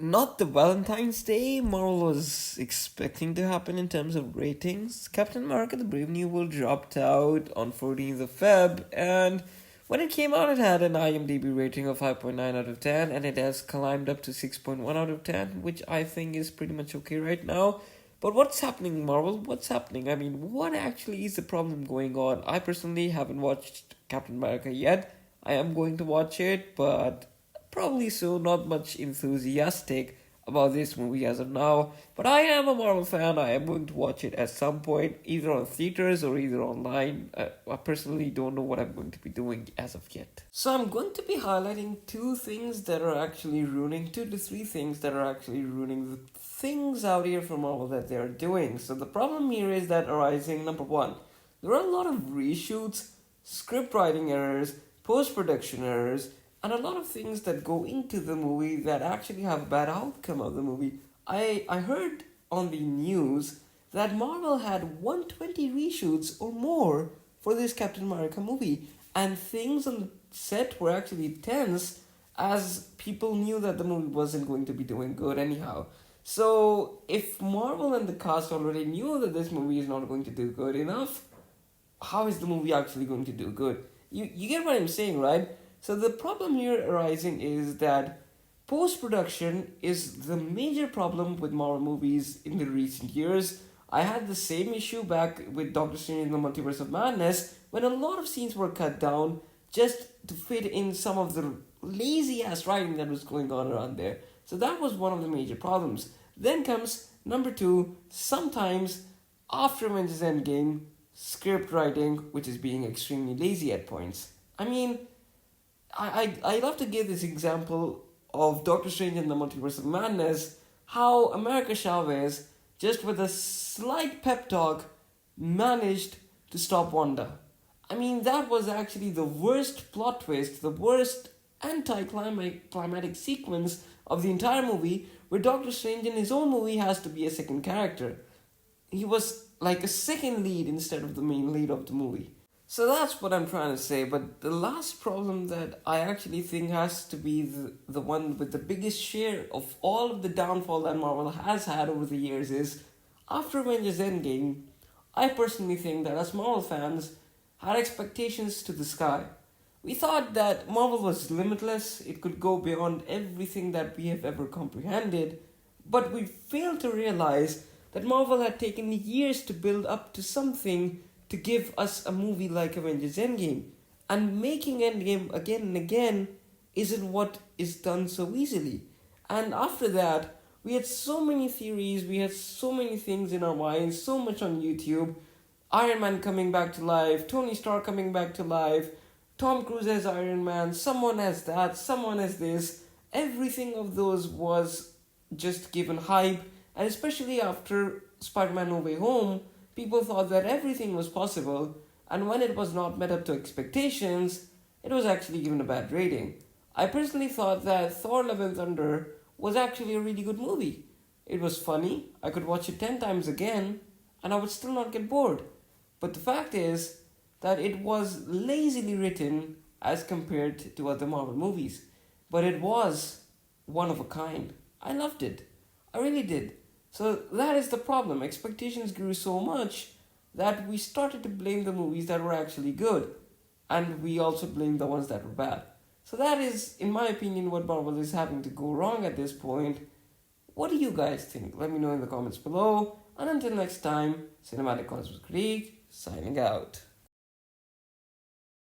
not the Valentine's Day Marvel was expecting to happen in terms of ratings. Captain America the Brave New World dropped out on 14th of Feb, and when it came out, it had an IMDb rating of 5.9 out of 10, and it has climbed up to 6.1 out of 10, which I think is pretty much okay right now. But what's happening, Marvel? What's happening? I mean, what actually is the problem going on? I personally haven't watched Captain America yet. I am going to watch it, but probably so, not much enthusiastic about this movie as of now. But I am a Marvel fan. I am going to watch it at some point, either on theaters or either online. I personally don't know what I'm going to be doing as of yet. So I'm going to be highlighting two things that are actually ruining, 2 to 3 things that are actually ruining the things out here for Marvel that they are doing. So the problem here is that arising, number one, there are a lot of reshoots, script writing errors, post-production errors, and a lot of things that go into the movie that actually have a bad outcome of the movie. I heard on the news that Marvel had 120 reshoots or more for this Captain America movie, and things on the set were actually tense as people knew that the movie wasn't going to be doing good anyhow. So if Marvel and the cast already knew that this movie is not going to do good enough, how is the movie actually going to do good? You get what I'm saying, right? So the problem here arising is that post-production is the major problem with Marvel movies in the recent years. I had the same issue back with Doctor Strange in the Multiverse of Madness when a lot of scenes were cut down just to fit in some of the lazy-ass writing that was going on around there. So that was one of the major problems. Then comes number two, sometimes after Avengers Endgame, script writing, which is being extremely lazy at points. I mean, I love to give this example of Doctor Strange in the Multiverse of Madness, how America Chavez, just with a slight pep talk, managed to stop Wanda. I mean, that was actually the worst plot twist, the worst anti-climatic sequence of the entire movie, where Doctor Strange in his own movie has to be a second character. He was like a second lead instead of the main lead of the movie. So that's what I'm trying to say, but the last problem that I actually think has to be the one with the biggest share of all of the downfall that Marvel has had over the years is, after Avengers Endgame, I personally think that as Marvel fans had expectations to the sky. We thought that Marvel was limitless, it could go beyond everything that we have ever comprehended, but we failed to realize that Marvel had taken years to build up to something to give us a movie like Avengers Endgame. And making Endgame again and again isn't what is done so easily. And after that, we had so many theories, we had so many things in our minds, so much on YouTube. Iron Man coming back to life, Tony Stark coming back to life, Tom Cruise as Iron Man, someone as that, someone as this. Everything of those was just given hype, and especially after Spider-Man No Way Home, people thought that everything was possible, and when it was not met up to expectations, it was actually given a bad rating. I personally thought that Thor Love and Thunder was actually a really good movie. It was funny, I could watch it 10 times again, and I would still not get bored. But the fact is that it was lazily written as compared to other Marvel movies. But it was one of a kind. I loved it. I really did. So that is the problem. Expectations grew so much that we started to blame the movies that were actually good. And we also blamed the ones that were bad. So that is, in my opinion, what Marvel is having to go wrong at this point. What do you guys think? Let me know in the comments below. And until next time, Cinematic Cosmos Creek, signing out.